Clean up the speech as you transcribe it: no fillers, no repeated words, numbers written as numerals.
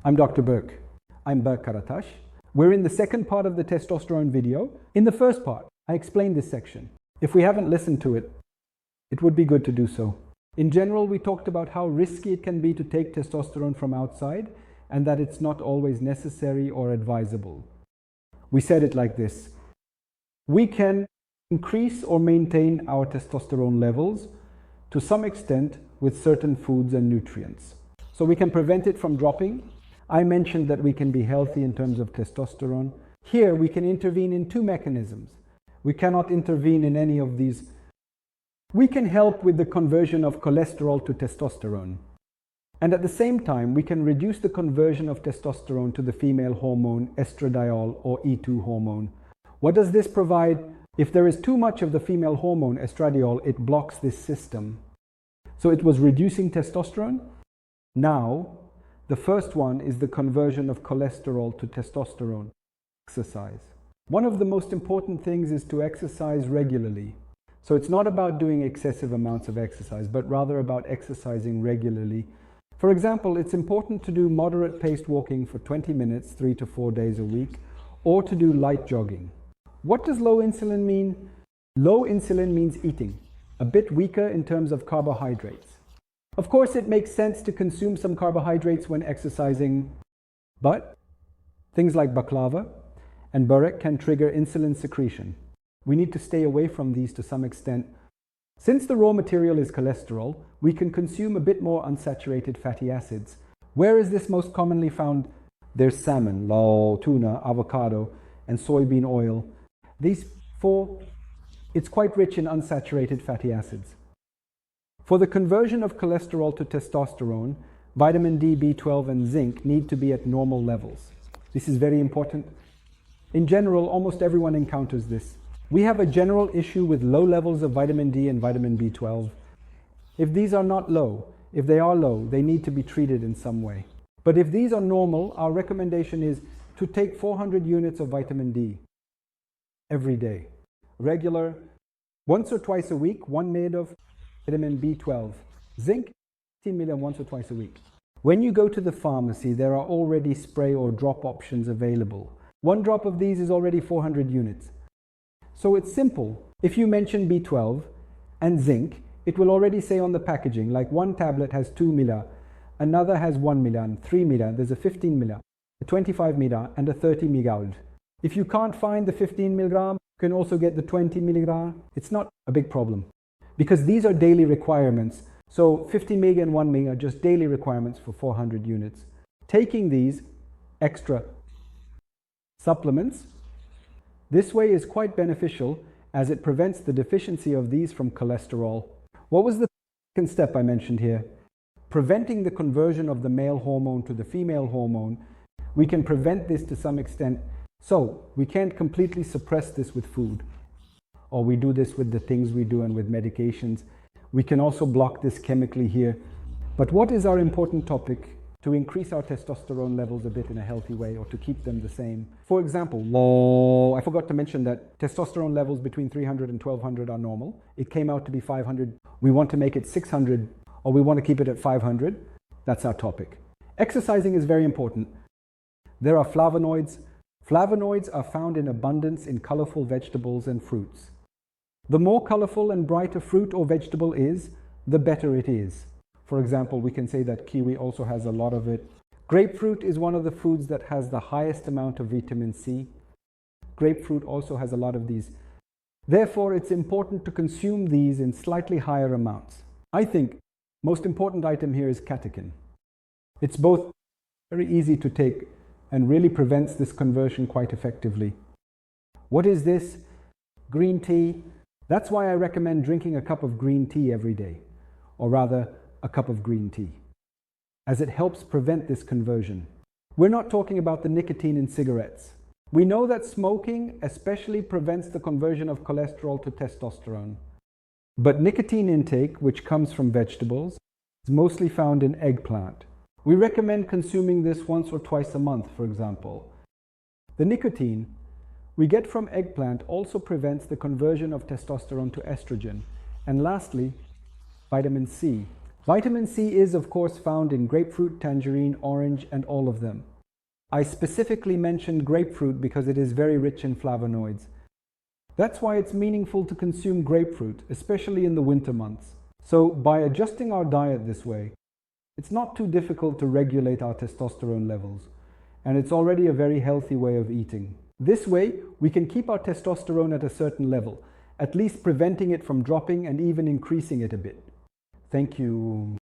I'm Dr. Berk. I'm drberkkkaratas. We're in the second part of the testosterone video. In the first part, I explained this section. If we haven't listened to it, it would be good to do so. In general, we talked about how risky it can be to take testosterone from outside and that it's not always necessary or advisable. We said it like this. We can increase or maintain our testosterone levels to some extent with certain foods and nutrients. So we can prevent it from dropping. I mentioned that we can be healthy in terms of testosterone. Here we can intervene in two mechanisms. We cannot intervene in any of these. We can help with the conversion of cholesterol to testosterone. And at the same time, we can reduce the conversion of testosterone to the female hormone estradiol or E2 hormone. What does this provide? If there is too much of the female hormone estradiol, it blocks this system. So it was reducing testosterone. Now, the first one is the conversion of cholesterol to testosterone. Exercise. One of the most important things is to exercise regularly. So it's not about doing excessive amounts of exercise, but rather about exercising regularly. For example, it's important to do moderate paced walking for 20 minutes, 3 to 4 days a week, or to do light jogging. What does low insulin mean? Low insulin means eating a bit weaker in terms of carbohydrates. Of course, it makes sense to consume some carbohydrates when exercising, but things like baklava and burek can trigger insulin secretion. We need to stay away from these to some extent. Since the raw material is cholesterol, we can consume a bit more unsaturated fatty acids. Where is this most commonly found? There's salmon, tuna, avocado, and soybean oil. These four, it's quite rich in unsaturated fatty acids. For the conversion of cholesterol to testosterone, vitamin D, B12, and zinc need to be at normal levels. This is very important. In general, almost everyone encounters this. We have a general issue with low levels of vitamin D and vitamin B12. If these are not low, if they are low, they need to be treated in some way. But if these are normal, our recommendation is to take 400 units of vitamin D every day. Regular, once or twice a week, one made of vitamin B12. Zinc, 15 million once or twice a week. When you go to the pharmacy, there are already spray or drop options available. One drop of these is already 400 units. So it's simple. If you mention B12 and zinc, it will already say on the packaging, like one tablet has 2 milli, another has 1 milli, and 3 milli, there's a 15 milli, a 25 milli, and a 30 milligram. If you can't find the 15 milligram, you can also get the 20 milligram. It's not a big problem because these are daily requirements. So 50 mg and 1 mg are just daily requirements for 400 units. Taking these extra supplements this way is quite beneficial as it prevents the deficiency of these from cholesterol. What was the second step I mentioned here? Preventing the conversion of the male hormone to the female hormone. We can prevent this to some extent. So we can't completely suppress this with food, or we do this with the things we do and with medications. We can also block this chemically here. But what is our important topic? To increase our testosterone levels a bit in a healthy way, or to keep them the same. For example, I forgot to mention that testosterone levels between 300 and 1200 are normal. It came out to be 500. We want to make it 600, or we want to keep it at 500. That's our topic. Exercising is very important. There are flavonoids. Flavonoids are found in abundance in colorful vegetables and fruits. The more colorful and brighter fruit or vegetable is, the better it is. For example, we can say that kiwi also has a lot of it. Grapefruit is one of the foods that has the highest amount of vitamin C. Grapefruit also has a lot of these. Therefore, it's important to consume these in slightly higher amounts. I think most important item here is catechin. It's both very easy to take and really prevents this conversion quite effectively. What is this? Green tea. That's why I recommend drinking a cup of green tea every day, or rather, a cup of green tea, as it helps prevent this conversion. We're not talking about the nicotine in cigarettes. We know that smoking especially prevents the conversion of cholesterol to testosterone. But nicotine intake, which comes from vegetables, is mostly found in eggplant. We recommend consuming this once or twice a month, for example. The nicotine we get from eggplant also prevents the conversion of testosterone to estrogen. And lastly, vitamin C. Vitamin C is, of course, found in grapefruit, tangerine, orange, and all of them. I specifically mentioned grapefruit because it is very rich in flavonoids. That's why it's meaningful to consume grapefruit, especially in the winter months. So by adjusting our diet this way, it's not too difficult to regulate our testosterone levels, and it's already a very healthy way of eating. This way, we can keep our testosterone at a certain level, at least preventing it from dropping and even increasing it a bit. Thank you.